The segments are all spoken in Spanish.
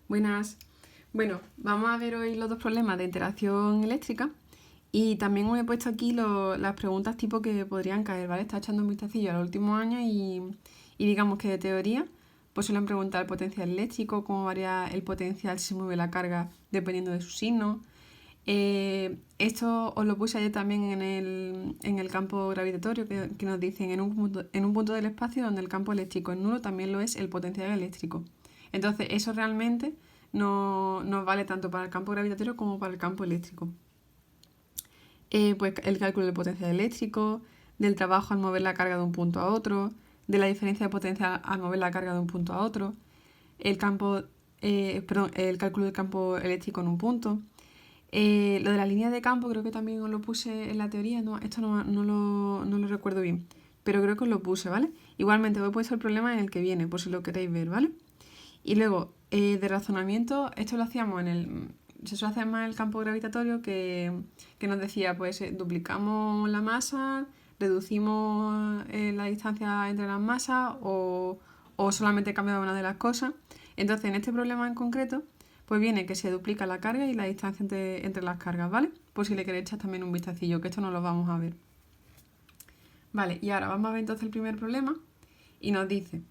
Buenas. Bueno, vamos a ver hoy los dos problemas de interacción eléctrica y también os he puesto aquí las preguntas tipo que podrían caer, ¿vale? Está echando un vistacillo a los últimos años y digamos que de teoría pues suelen preguntar el potencial eléctrico, cómo varía el potencial si se mueve la carga dependiendo de su signo. Esto os lo puse ayer también en el campo gravitatorio que nos dicen en un punto del espacio donde el campo eléctrico es nulo también lo es el potencial eléctrico. Entonces eso realmente no nos vale tanto para el campo gravitatorio como para el campo eléctrico. Pues el cálculo del potencial eléctrico, del trabajo al mover la carga de un punto a otro, de la diferencia de potencial al mover la carga de un punto a otro, el cálculo del campo eléctrico en un punto. Lo de la línea de campo creo que también os lo puse en la teoría, no, esto no lo recuerdo bien, pero creo que os lo puse, ¿vale? Igualmente os he puesto el problema en el que viene, por si lo queréis ver, ¿vale? Y luego, de razonamiento, esto lo hacíamos se suele hacer más en el campo gravitatorio que nos decía, pues duplicamos la masa, reducimos la distancia entre las masas o solamente cambiamos una de las cosas. Entonces, en este problema en concreto, pues viene que se duplica la carga y la distancia entre las cargas, ¿vale? Por si le queréis echar también un vistacillo, que esto no lo vamos a ver. Vale, y ahora vamos a ver entonces el primer problema y nos dice,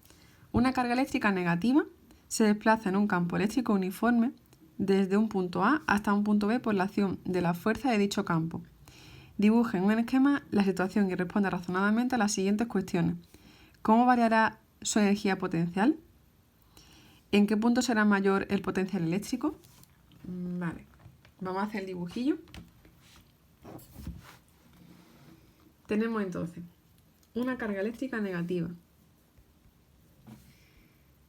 una carga eléctrica negativa se desplaza en un campo eléctrico uniforme desde un punto A hasta un punto B por la acción de la fuerza de dicho campo. Dibuje en un esquema la situación y responda razonadamente a las siguientes cuestiones. ¿Cómo variará su energía potencial? ¿En qué punto será mayor el potencial eléctrico? Vale, vamos a hacer el dibujillo. Tenemos entonces una carga eléctrica negativa.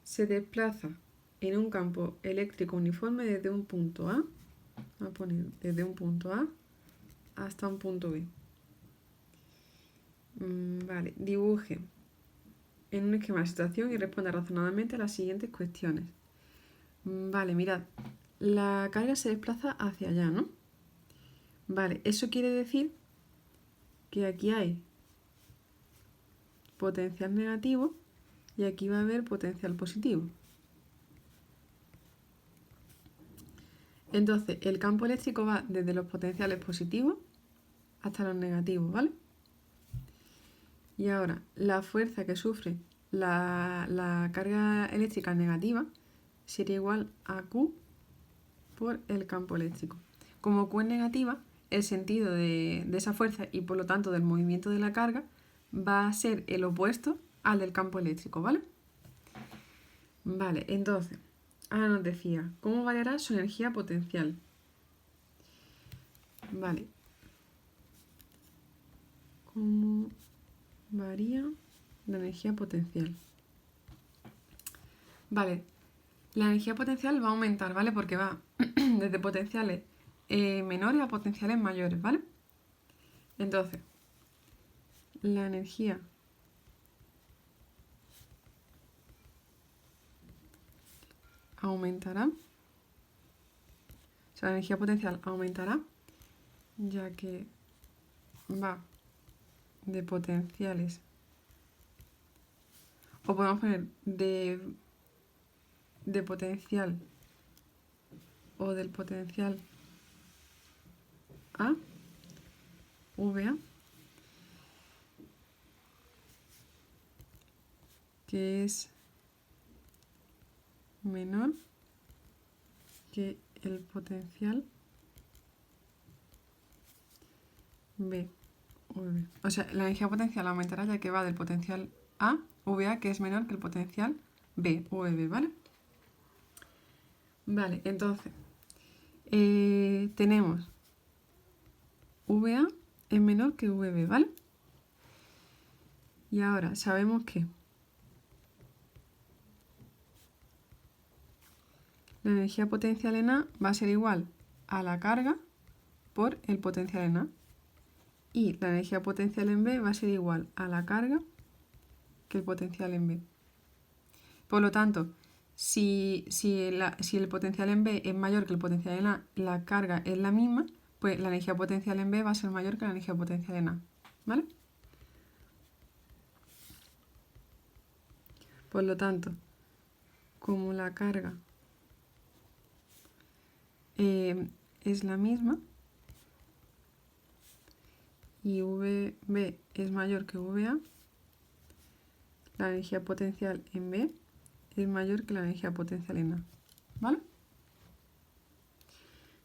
Se desplaza en un campo eléctrico uniforme desde un punto A, vamos a poner desde un punto A hasta un punto B. Vale, dibuje en un esquema de situación y responda razonadamente a las siguientes cuestiones. Vale, mirad, la carga se desplaza hacia allá, ¿no? Vale, eso quiere decir que aquí hay potencial negativo y aquí va a haber potencial positivo. Entonces, el campo eléctrico va desde los potenciales positivos hasta los negativos, ¿vale? Y ahora, la fuerza que sufre la carga eléctrica negativa sería igual a Q por el campo eléctrico. Como Q es negativa, el sentido de esa fuerza y por lo tanto del movimiento de la carga va a ser el opuesto al del campo eléctrico, ¿vale? Vale, entonces, ahora nos decía, ¿cómo variará su energía potencial? Vale. ¿Cómo varía la energía potencial? Vale, la energía potencial va a aumentar, ¿vale? Porque va desde potenciales menores a potenciales mayores, ¿vale? Entonces, la energía aumentará, o sea, la energía potencial aumentará, ya que va de potenciales, o podemos poner de potencial o del potencial A, VA, que es menor que el potencial B, V. O sea, la energía potencial aumentará ya que va del potencial A, VA, que es menor que el potencial B, VB, ¿vale? Vale, entonces, tenemos VA es menor que VB, ¿vale? Y ahora sabemos que la energía potencial en A va a ser igual a la carga por el potencial en A. Y la energía potencial en B va a ser igual a la carga que el potencial en B. Por lo tanto, si el potencial en B es mayor que el potencial en A, la carga es la misma, pues la energía potencial en B va a ser mayor que la energía potencial en A. ¿Vale? Por lo tanto, como la carga es la misma y VB es mayor que VA, la energía potencial en B es mayor que la energía potencial en A. ¿Vale?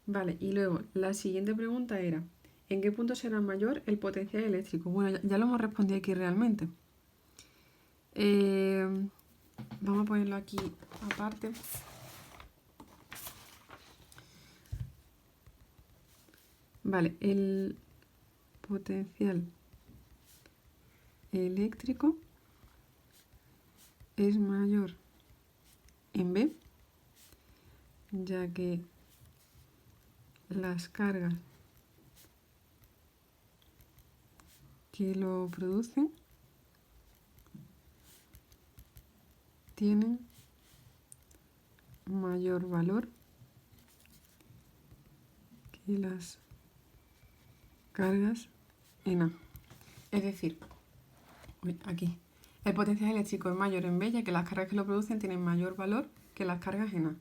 Vale, y luego la siguiente pregunta era, ¿en qué punto será mayor el potencial eléctrico? Bueno, ya lo hemos respondido aquí realmente. Vamos a ponerlo aquí aparte. Vale, el potencial eléctrico es mayor en B, ya que las cargas que lo producen tienen mayor valor que las cargas en A. Es decir, aquí, el potencial eléctrico es mayor en B, ya que las cargas que lo producen tienen mayor valor que las cargas en A.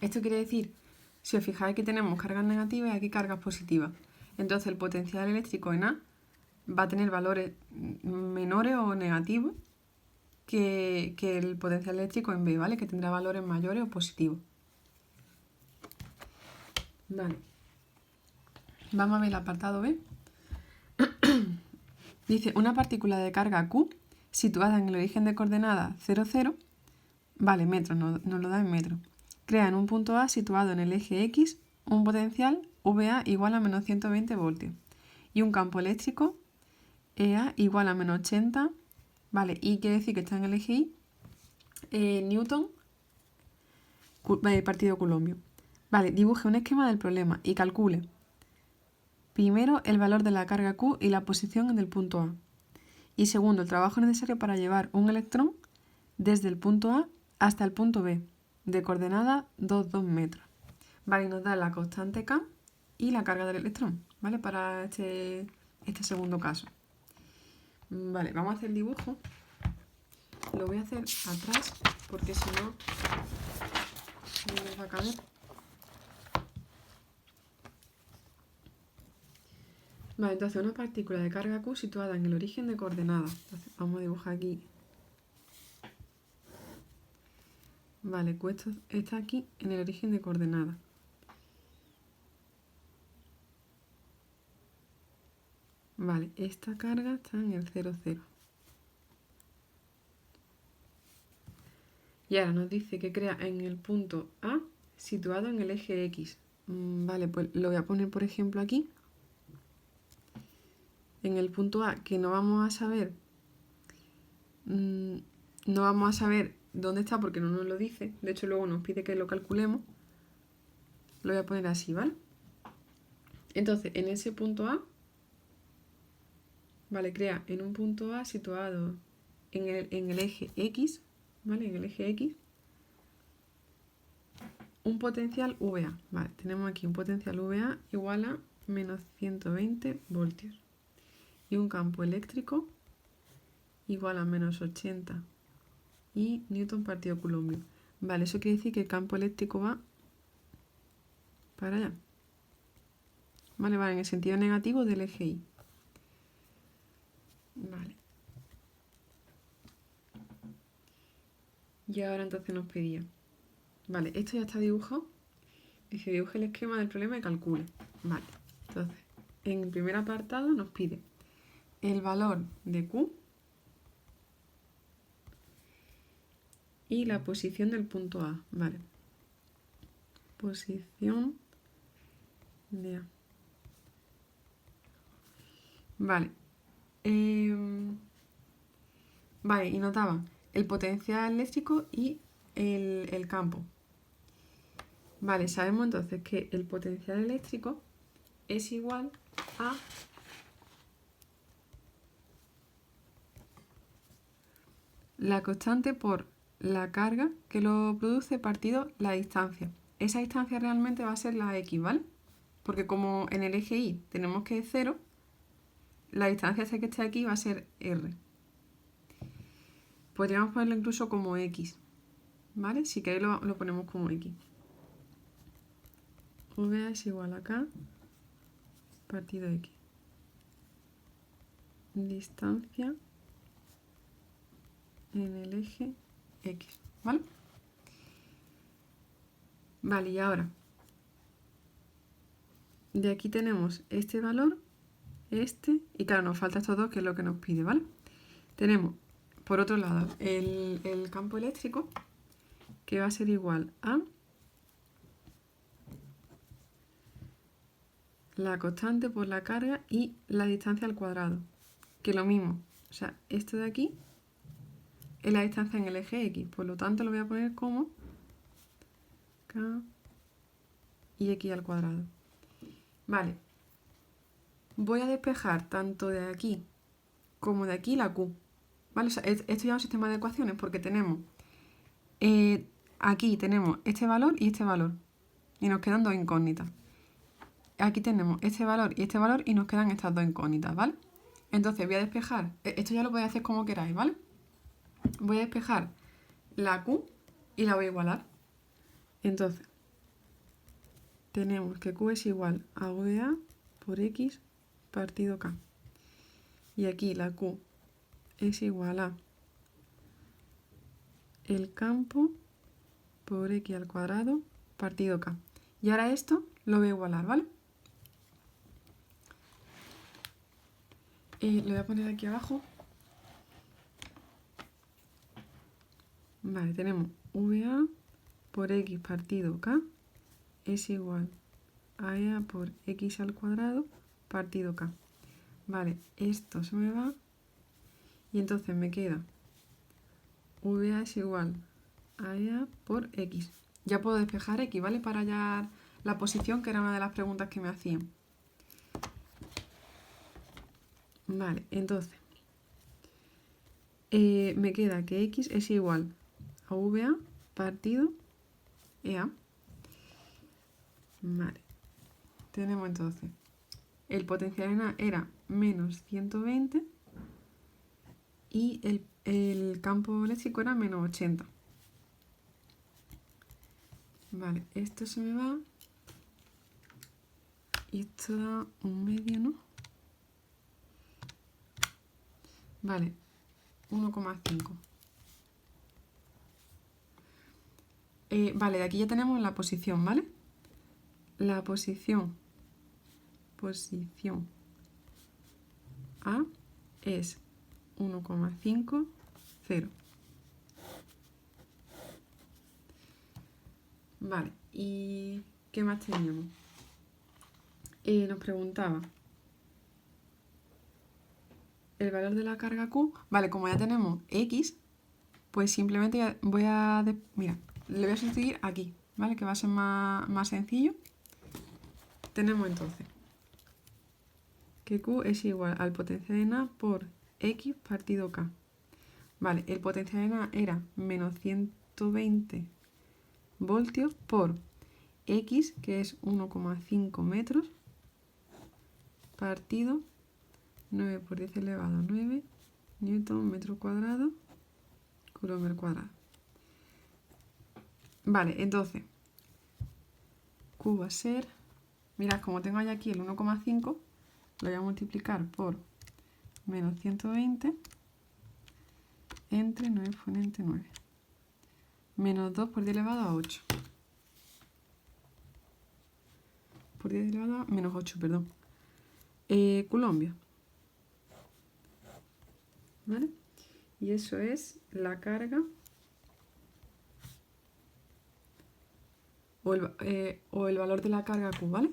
Esto quiere decir, si os fijáis que tenemos cargas negativas y aquí cargas positivas. Entonces el potencial eléctrico en A va a tener valores menores o negativos que el potencial eléctrico en B, ¿vale? Que tendrá valores mayores o positivos. Vale. Vamos a ver el apartado B. Dice, una partícula de carga Q situada en el origen de coordenada 0, 0, vale, metros, nos lo da en metros. Crea en un punto A situado en el eje X un potencial VA igual a menos 120 voltios y un campo eléctrico EA igual a menos 80, vale, y quiere decir que está en el eje Y, Newton partido Coulombio. Vale, dibuje un esquema del problema y calcule primero el valor de la carga Q y la posición en el punto A. Y segundo, el trabajo necesario para llevar un electrón desde el punto A hasta el punto B, de coordenada 2, 2 metros. Vale, y nos da la constante K y la carga del electrón, ¿vale? Para este segundo caso. Vale, vamos a hacer el dibujo. Lo voy a hacer atrás porque si no me va a caer. Vale, entonces una partícula de carga Q situada en el origen de coordenada. Entonces vamos a dibujar aquí. Vale, Q está aquí en el origen de coordenada. Vale, esta carga está en el 0, 0. Y ahora nos dice que crea en el punto A situado en el eje X. Vale, pues lo voy a poner por ejemplo aquí. En el punto A, que no vamos a saber dónde está porque no nos lo dice. De hecho luego nos pide que lo calculemos. Lo voy a poner así, ¿vale? Entonces, en ese punto A, vale, crea en un punto A situado en el eje X, ¿vale? En el eje X, un potencial VA. Vale, tenemos aquí un potencial VA igual a menos 120 voltios. Y un campo eléctrico igual a menos 80 y Newton partido Coulombio. Vale, eso quiere decir que el campo eléctrico va para allá. Vale, en el sentido negativo del eje Y. Vale. Y ahora entonces nos pedía. Vale, esto ya está dibujado. Dice, dibuje el esquema del problema y calcule. Vale, entonces, en el primer apartado nos pide el valor de Q y la posición del punto A. Vale. Posición de A. Vale. Vale, y notaba el potencial eléctrico y el campo. Vale, sabemos entonces que el potencial eléctrico es igual a la constante por la carga que lo produce partido la distancia. Esa distancia realmente va a ser la X, ¿vale? Porque como en el eje Y tenemos que es 0, la distancia hasta que esté aquí va a ser R. Podríamos ponerlo incluso como X, ¿vale? Si queréis lo ponemos como X. VA es igual a K partido X. Distancia en el eje X, ¿vale? Vale, y ahora, de aquí tenemos este valor, y claro, nos falta estos dos, que es lo que nos pide, ¿vale? Tenemos, por otro lado, el campo eléctrico, que va a ser igual a la constante por la carga y la distancia al cuadrado, que es lo mismo. O sea, esto de aquí es la distancia en el eje X, por lo tanto lo voy a poner como K y X al cuadrado. Vale, voy a despejar tanto de aquí como de aquí la Q. ¿Vale? O sea, esto ya es un sistema de ecuaciones porque tenemos aquí tenemos este valor y este valor, y nos quedan dos incógnitas. Aquí tenemos este valor y nos quedan estas dos incógnitas, ¿vale? Entonces voy a despejar, esto ya lo podéis hacer como queráis, ¿vale? Voy a despejar la Q y la voy a igualar. Entonces, tenemos que Q es igual a VA por X partido K. Y aquí la Q es igual a el campo por X al cuadrado partido K. Y ahora esto lo voy a igualar, ¿vale? Lo voy a poner aquí abajo. Vale, tenemos VA por X partido K es igual a EA por X al cuadrado partido K. Vale, esto se me va y entonces me queda VA es igual a EA por X. Ya puedo despejar X, ¿vale? Para hallar la posición, que era una de las preguntas que me hacían. Vale, entonces me queda que X es igual a VA partido EA. Vale, tenemos entonces el potencial en A era menos 120 y el campo eléctrico era menos 80. Vale, esto se me va y esto da un medio, ¿no? Vale, 1,5. Vale, de aquí ya tenemos la posición, ¿vale? La posición A es 1,50. Vale, ¿y qué más teníamos? Nos preguntaba el valor de la carga Q. Vale, como ya tenemos X, pues simplemente mira, le voy a sustituir aquí, ¿vale? Que va a ser más sencillo. Tenemos entonces que Q es igual al potencial en A por X partido K. Vale, el potencial en A era menos 120 voltios por X, que es 1,5 metros, partido 9 por 10 elevado a 9 newton metro cuadrado coulomb al cuadrado. Vale, entonces Q va a ser, mirad, como tengo ya aquí el 1,5, lo voy a multiplicar por menos 120 entre 9 exponente 9. Menos 2 por 10 elevado a 8. Por 10 elevado a menos 8, perdón. Coulomb. ¿Vale? Y eso es la carga o el valor de la carga Q, ¿vale?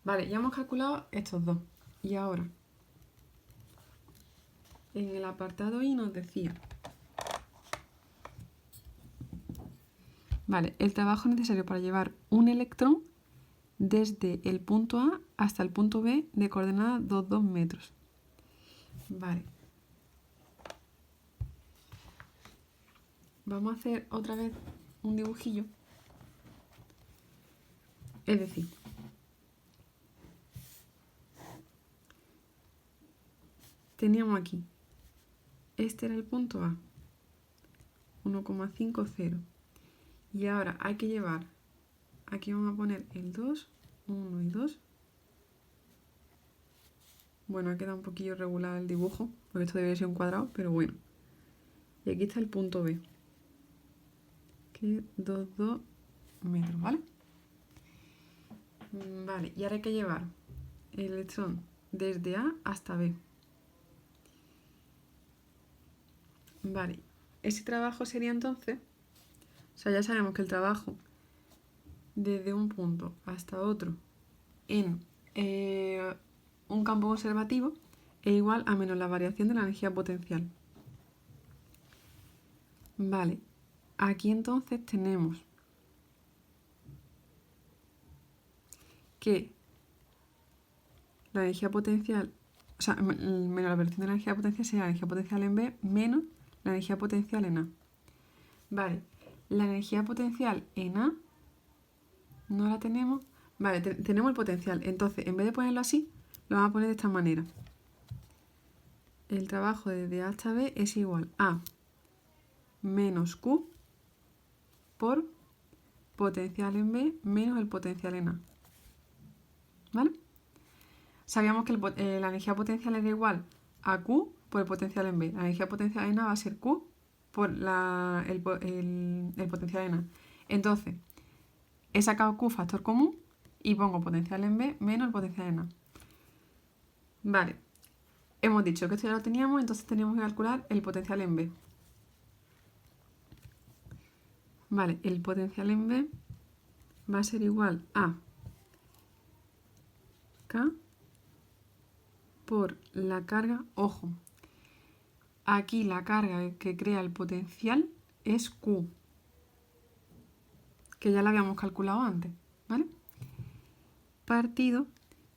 Vale, ya hemos calculado estos dos. Y ahora, en el apartado I nos decía, vale, el trabajo necesario para llevar un electrón desde el punto A hasta el punto B de coordenada 2 metros. Vale. Vamos a hacer otra vez un dibujillo. Es decir, teníamos aquí, este era el punto A, 1,50. Y ahora hay que llevar aquí vamos a poner el 2, 1 y 2. Bueno, ha quedado un poquillo regular el dibujo, porque esto debería ser un cuadrado, pero bueno. Y aquí está el punto B, que es 2 metros, ¿vale? Vale, y ahora hay que llevar el electrón desde A hasta B. Vale, ese trabajo sería entonces, o sea, ya sabemos que el trabajo desde un punto hasta otro en un campo conservativo es igual a menos la variación de la energía potencial. Vale, aquí entonces tenemos que la energía potencial, o sea, menos la variación de la energía potencial sería la energía potencial en B menos la energía potencial en A. Vale, la energía potencial en A no la tenemos. Vale, tenemos el potencial. Entonces, en vez de ponerlo así, lo vamos a poner de esta manera. El trabajo desde A hasta B es igual a menos Q por potencial en B menos el potencial en A. ¿Vale? Sabíamos que la energía potencial era igual a Q por el potencial en B. La energía potencial en A va a ser Q por el potencial en A. Entonces, he sacado Q factor común y pongo potencial en B menos el potencial en A. Vale, hemos dicho que esto ya lo teníamos, entonces teníamos que calcular el potencial en B. Vale, el potencial en B va a ser igual a K por la carga, ojo, aquí la carga que crea el potencial es Q, que ya la habíamos calculado antes, ¿vale? Partido,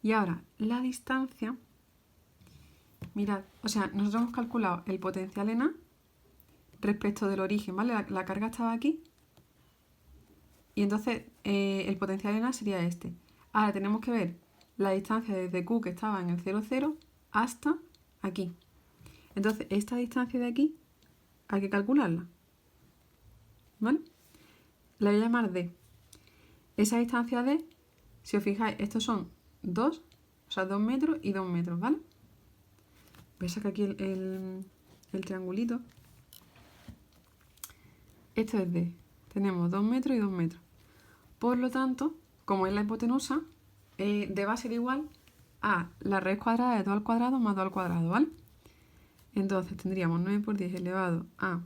y ahora la distancia, mirad, o sea, nosotros hemos calculado el potencial en A respecto del origen, ¿vale? La carga estaba aquí, y entonces el potencial en A sería este. Ahora tenemos que ver la distancia desde Q, que estaba en el 0, 0, hasta aquí. Entonces, esta distancia de aquí hay que calcularla, ¿vale? La voy a llamar D. Esa distancia D, si os fijáis, estos son 2, o sea, 2 metros y 2 metros, ¿vale? Voy a sacar aquí el triangulito. Esto es D. Tenemos 2 metros y 2 metros. Por lo tanto, como es la hipotenusa, D va a ser igual a la raíz cuadrada de 2 al cuadrado más 2 al cuadrado, ¿vale? Entonces tendríamos 9 por 10 elevado a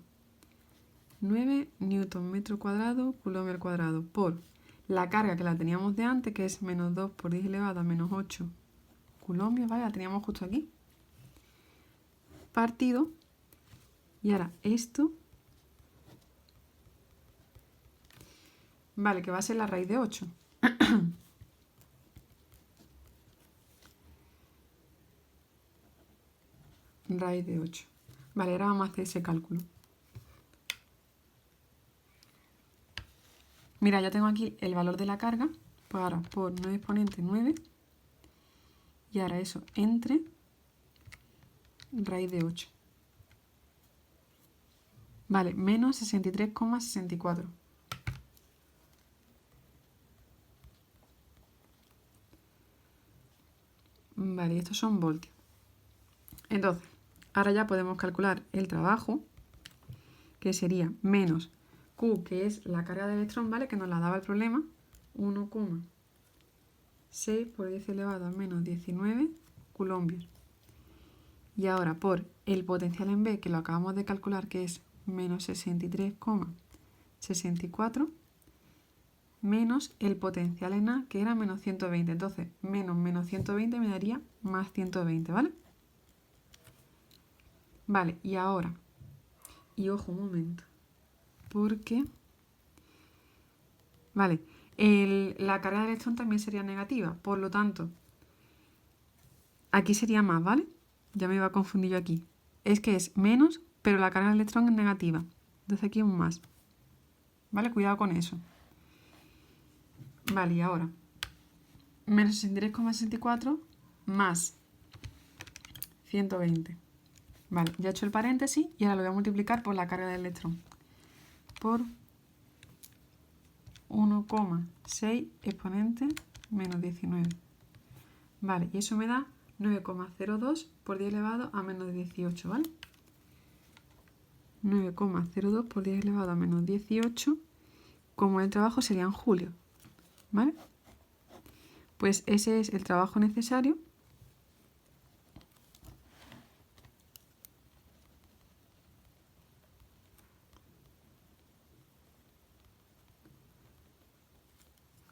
9 newton metro cuadrado, coulomb al cuadrado, por la carga que la teníamos de antes, que es menos 2 por 10 elevado a menos 8 coulombios, ¿vale? La teníamos justo aquí. Partido. Y ahora esto, vale, que va a ser la raíz de 8. Raíz de 8. Vale, ahora vamos a hacer ese cálculo. Mira, ya tengo aquí el valor de la carga, pues ahora por 9 exponente 9, y ahora eso entre raíz de 8. Vale, menos 63,64. Vale, estos son voltios. Entonces, ahora ya podemos calcular el trabajo, que sería menos Q, que es la carga de electrón, ¿vale? Que nos la daba el problema, 1,6 por 10 elevado a menos 19 coulombios. Y ahora por el potencial en B, que lo acabamos de calcular, que es menos 63,64, menos el potencial en A, que era menos 120. Entonces, menos 120 me daría más 120, ¿vale? Vale, y ahora, y ojo un momento, porque, vale, la carga de electrón también sería negativa, por lo tanto, aquí sería más, ¿vale? Ya me iba a confundir yo aquí. Es que es menos, pero la carga de electrón es negativa. Entonces aquí un más. ¿Vale? Cuidado con eso. Vale, y ahora, menos 63,64 más 120. Vale, ya he hecho el paréntesis y ahora lo voy a multiplicar por la carga del electrón. Por 1,6 exponente menos 19. Vale, y eso me da 9,02 por 10 elevado a menos 18, ¿vale? 9,02 por 10 elevado a menos 18, como el trabajo sería en julio, ¿vale? Pues ese es el trabajo necesario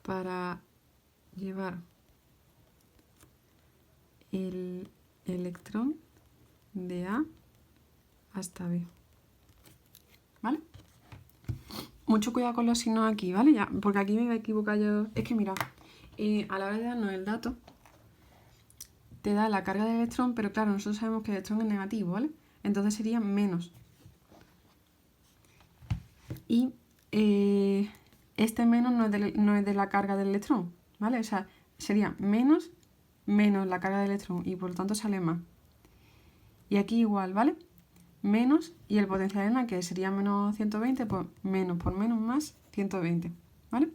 para llevar el electrón de A hasta B, ¿vale? Mucho cuidado con los signos aquí, ¿vale? Ya, porque aquí me voy a equivocar yo. Es que mira, a la hora de darnos el dato, te da la carga del electrón, pero claro, nosotros sabemos que el electrón es negativo, ¿vale? Entonces sería menos. Y este menos no es de la carga del electrón, ¿vale? O sea, sería menos la carga del electrón y por lo tanto sale más. Y aquí igual, ¿vale? Menos y el potencial en la que sería menos 120, pues menos por menos más 120, ¿vale?